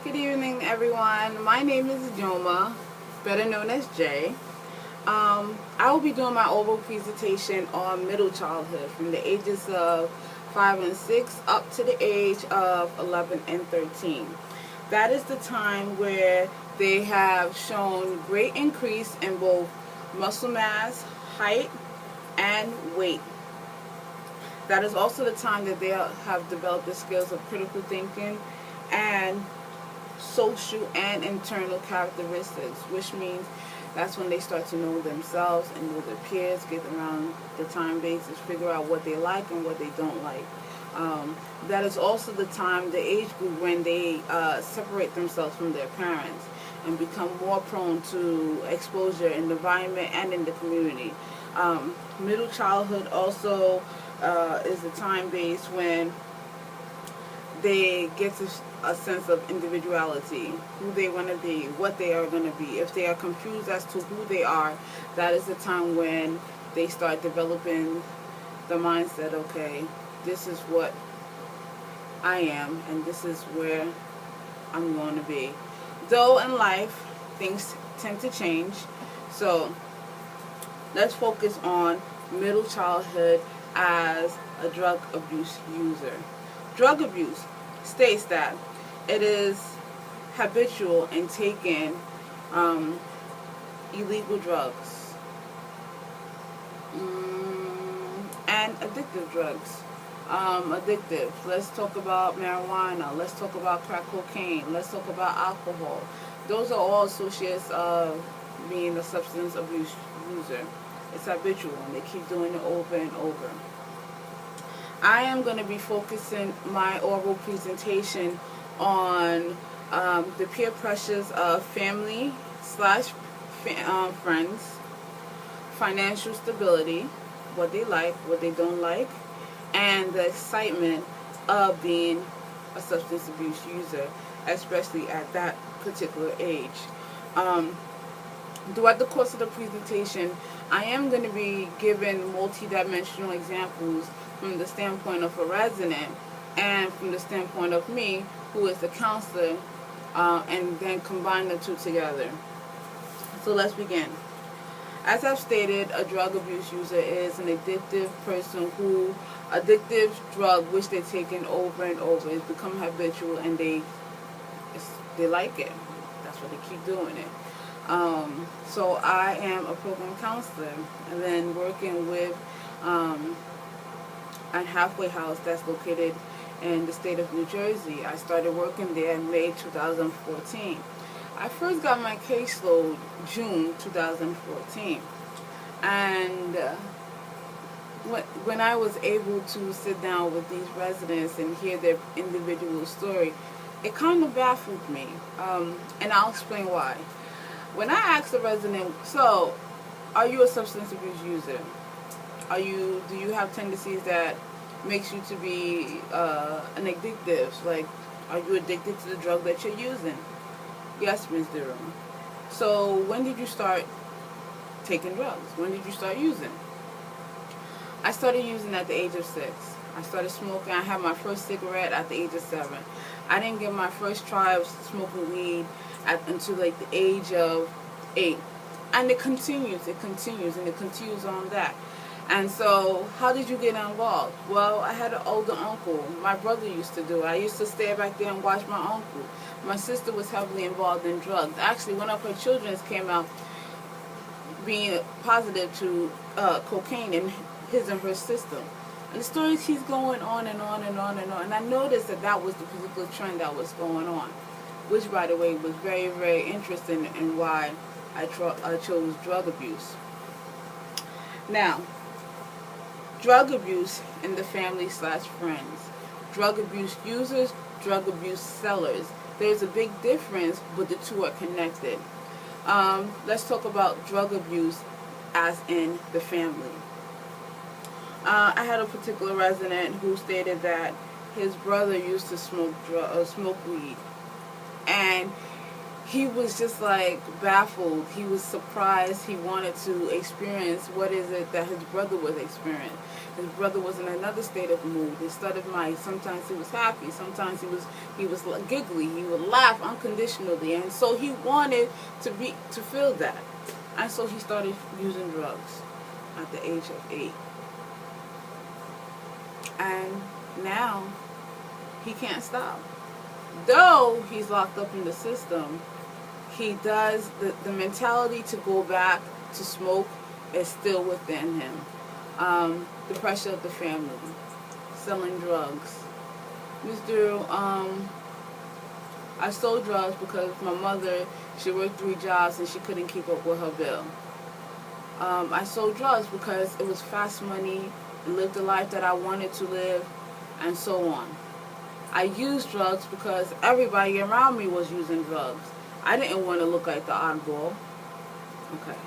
Good evening, everyone. My name is Joma, better known as Jay. I will be doing my oral presentation on middle childhood from the ages of 5 and 6 up to the age of 11 and 13. That is the time where they have shown great increase in both muscle mass, height, and weight. That is also the time that they have developed the skills of critical thinking and social and internal characteristics, which means that's when they start to know themselves and know their peers, get around the time basis, figure out what they like and what they don't like. That is also the time, the age group, when they separate themselves from their parents and become more prone to exposure in the environment and in the community. Middle childhood also is the time base when they get a sense of individuality, who they want to be, what they are going to be. If they are confused as to who they are, that is the time when they start developing the mindset, okay, this is what I am and this is where I'm going to be. Though in life, things tend to change, so let's focus on middle childhood as a drug abuse user. Drug abuse states that it is habitual in taking illegal drugs and addictive drugs. Addictive. Let's talk about marijuana. Let's talk about crack cocaine. Let's talk about alcohol. Those are all associates of being a substance abuse user. It's habitual and they keep doing it over and over. I am going to be focusing my oral presentation on the peer pressures of family slash friends, financial stability, what they like, what they don't like, and the excitement of being a substance abuse user, especially at that particular age. Throughout the course of the presentation, I am going to be giving multi-dimensional examples from the standpoint of a resident and from the standpoint of me, who is the counselor, and then combine the two together. So let's begin. As I've stated, a drug abuse user is an addictive person addictive drug which they're taking over and over. It's become habitual and they like it. That's why they keep doing it. So I am a program counselor and then working with a halfway house that's located in the state of New Jersey. I started working there in May 2014. I first got my caseload June 2014, and when I was able to sit down with these residents and hear their individual story, it kind of baffled me, and I'll explain why. When I asked the resident, so, are you a substance abuse user? Do you have tendencies that makes you to be an addictive? Like, are you addicted to the drug that you're using? Yes, Ms. Durham. So when did you start taking drugs? When did you start using? I started using at the age of 6. I started smoking. I had my first cigarette at the age of 7. I didn't get my first try of smoking weed until like the age of 8. And it continues on that. And so, how did you get involved? Well, I had an older uncle. My brother used to do it. I used to stay back there and watch my uncle. My sister was heavily involved in drugs. Actually, one of her children came out being positive to cocaine in his and her system. And the story keeps going on and on and on and on. And I noticed that was the particular trend that was going on, which, by the way, was very, very interesting in why I chose drug abuse. Now, drug abuse in the family slash friends. Drug abuse users, drug abuse sellers. There's a big difference, but the two are connected. Let's talk about drug abuse as in the family. I had a particular resident who stated that his brother used to smoke weed. And he was just like baffled. He was surprised. He wanted to experience what is it that his brother was experiencing. His brother was in another state of mood, a state of mind. Sometimes he was happy. Sometimes he was giggly. He would laugh unconditionally, and so he wanted to feel that, and so he started using drugs at the age of 8, and now he can't stop. Though he's locked up in the system, he does, the mentality to go back to smoke is still within him. The pressure of the family, selling drugs. Mr. I sold drugs because my mother, she worked 3 jobs and she couldn't keep up with her bill. I sold drugs because it was fast money, lived the life that I wanted to live, and so on. I used drugs because everybody around me was using drugs. I didn't want to look like the oddball. Okay.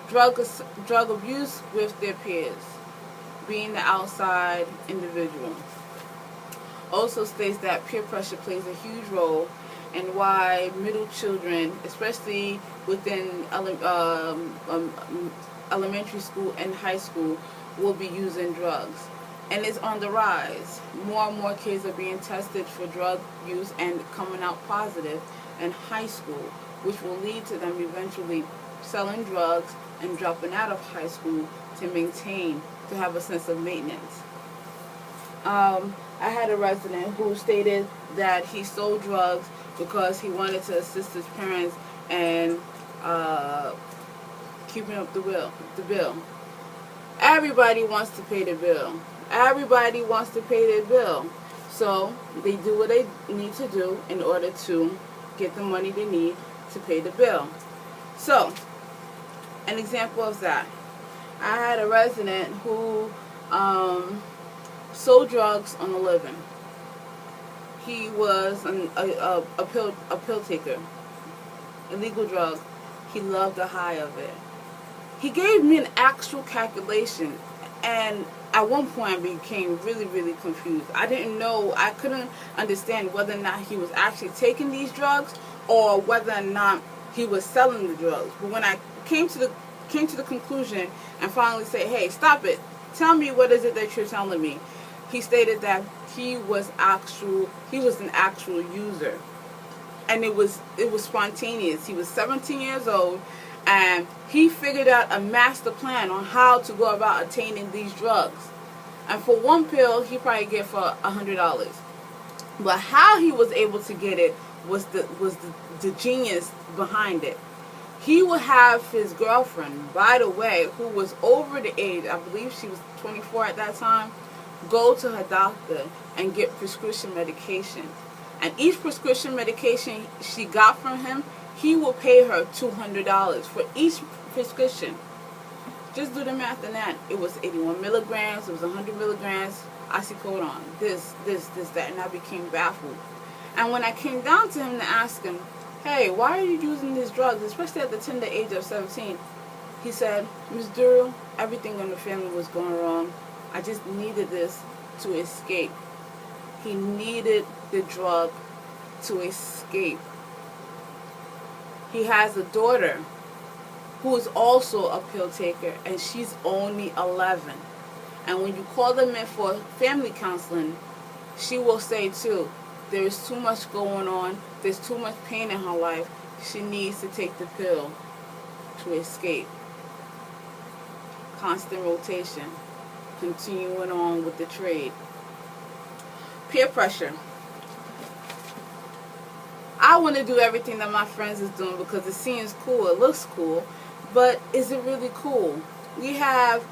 Drug abuse with their peers. Being the outside individual. Also states that peer pressure plays a huge role in why middle children, especially within elementary school and high school, will be using drugs. And it's on the rise. More and more kids are being tested for drug use and coming out positive in high school, which will lead to them eventually selling drugs and dropping out of high school to have a sense of maintenance. I had a resident who stated that he sold drugs because he wanted to assist his parents and keeping up the bill. Everybody wants to pay the bill. Everybody wants to pay their bill. So they do what they need to do in order to get the money they need to pay the bill. So, an example of that. I had a resident who sold drugs on the living. He was a pill taker, illegal drug. He loved the high of it. He gave me an actual calculation, and at one point I became really, really confused. I couldn't understand whether or not he was actually taking these drugs or whether or not he was selling the drugs. But when I came to the conclusion and finally said, "Hey, stop it. Tell me what is it that you're telling me?" He stated that he was an actual user. And it was spontaneous. He was 17 years old, and he figured out a master plan on how to go about attaining these drugs. And for one pill, he probably get for $100. But how he was able to get it was the genius behind it. He would have his girlfriend, by the way, who was over the age, I believe she was 24 at that time, go to her doctor and get prescription medication. And each prescription medication she got from him, he will pay her $200 for each prescription. Just do the math on that. It was 81 milligrams, it was 100 milligrams, oxycodone, this, that, and I became baffled. And when I came down to him to ask him, "Hey, why are you using these drugs, especially at the tender age of 17? He said, "Ms. Durrell, everything in the family was going wrong. I just needed this to escape." He needed the drug to escape. He has a daughter who is also a pill taker, and she's only 11. And when you call them in for family counseling, she will say too, there is too much going on, there's too much pain in her life, she needs to take the pill to escape. Constant rotation, continuing on with the trade. Peer pressure. I want to do everything that my friends is doing because it seems cool, it looks cool, but is it really cool? We have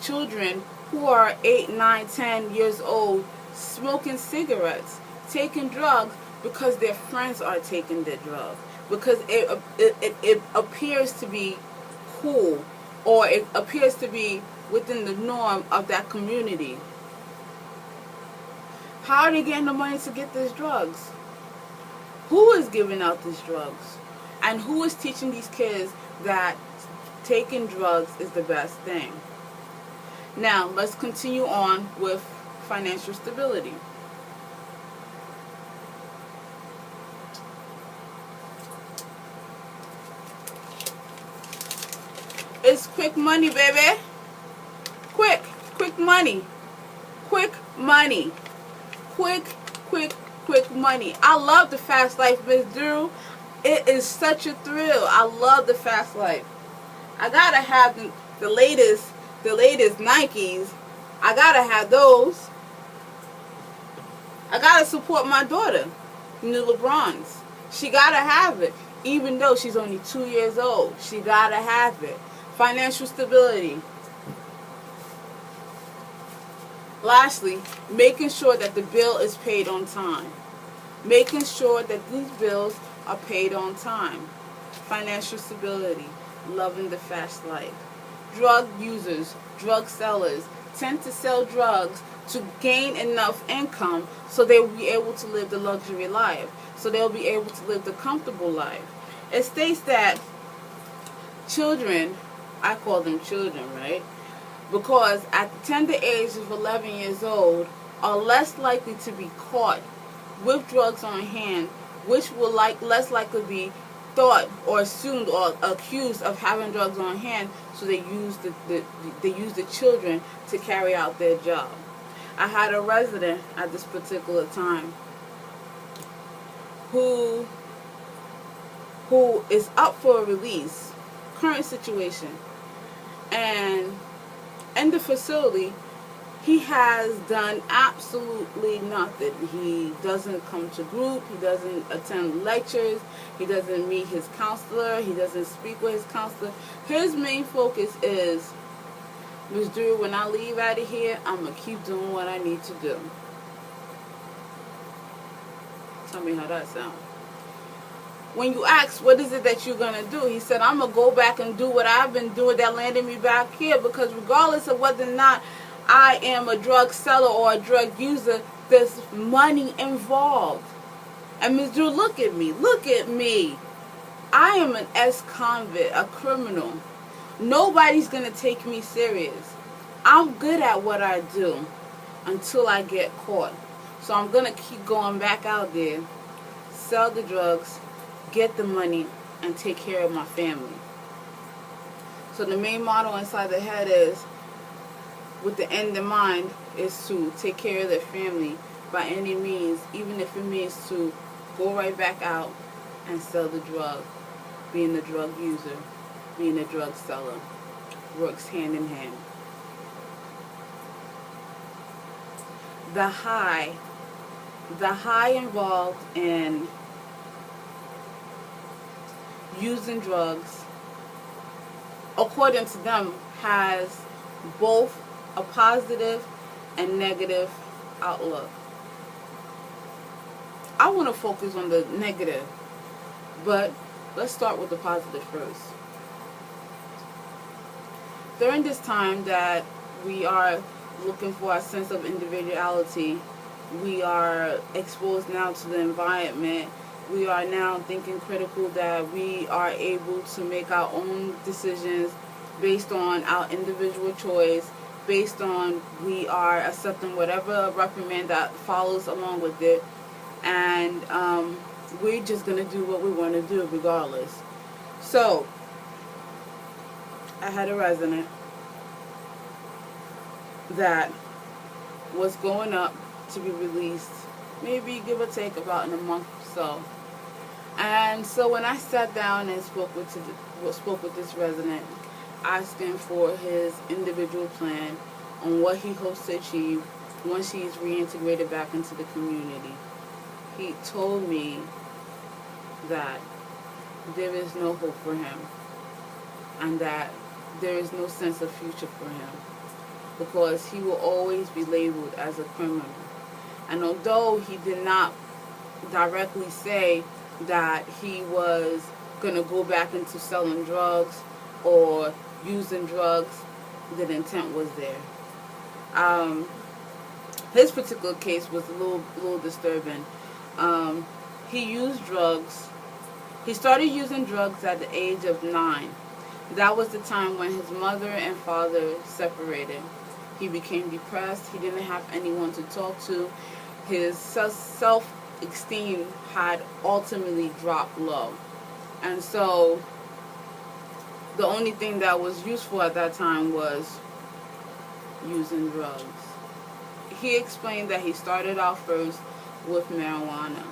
children who are 8, 9, 10 years old smoking cigarettes, taking drugs because their friends are taking their drugs, because it appears to be cool, or it appears to be within the norm of that community. How are they getting the money to get these drugs? Who is giving out these drugs? And who is teaching these kids that taking drugs is the best thing? Now, let's continue on with financial stability. It's quick money, baby. Quick money. Quick money. Quick money. I love the fast life, Miss Drew. It is such a thrill. I love the fast life. I gotta have the latest Nikes. I gotta have those. I gotta support my daughter, new LeBrons. She gotta have it, even though she's only 2 years old. She gotta have it. Financial stability. Lastly, making sure that the bill is paid on time. Making sure that these bills are paid on time. Financial stability. Loving the fast life. Drug users, drug sellers tend to sell drugs to gain enough income so they'll be able to live the luxury life. So they'll be able to live the comfortable life. It states that children, I call them children, right? Because at the tender age of 11 years old, are less likely to be caught with drugs on hand, which will less likely be thought or assumed or accused of having drugs on hand. So they use the children to carry out their job. I had a resident at this particular time who is up for a release, current situation, and in the facility, he has done absolutely nothing. He doesn't come to group. He doesn't attend lectures. He doesn't meet his counselor. He doesn't speak with his counselor. His main focus is, Ms. Drew, when I leave out of here, I'm going to keep doing what I need to do. Tell me how that sounds. When you ask, what is it that you're going to do? He said, I'm going to go back and do what I've been doing that landed me back here, because regardless of whether or not I am a drug seller or a drug user, there's money involved. And Ms. Drew, look at me. Look at me. I am an ex-convict, a criminal. Nobody's going to take me serious. I'm good at what I do until I get caught. So I'm going to keep going back out there, sell the drugs, get the money, and take care of my family. So the main motto inside the head is, with the end in mind, is to take care of their family by any means, even if it means to go right back out and sell the drug. Being a drug user, being a drug seller, works hand in hand. The high involved in using drugs, according to them, has both a positive and negative outlook. I want to focus on the negative, but let's start with the positive first. During this time that we are looking for a sense of individuality, we are exposed now to the environment. We are now thinking critical that we are able to make our own decisions based on our individual choice, based on we are accepting whatever reprimand that follows along with it, and we're just going to do what we want to do regardless. So, I had a resident that was going up to be released, maybe give or take about in a month or so. And so when I sat down and spoke with this resident, asking for his individual plan on what he hopes to achieve once he's reintegrated back into the community, he told me that there is no hope for him and that there is no sense of future for him because he will always be labeled as a criminal. And although he did not directly say that he was going to go back into selling drugs or using drugs, the intent was there. His particular case was a little disturbing. He used drugs. He started using drugs at the age of 9. That was the time when his mother and father separated. He became depressed. He didn't have anyone to talk to. His self-esteem had ultimately dropped low. And so The only thing that was useful at that time was using drugs. He explained that he started out first with marijuana.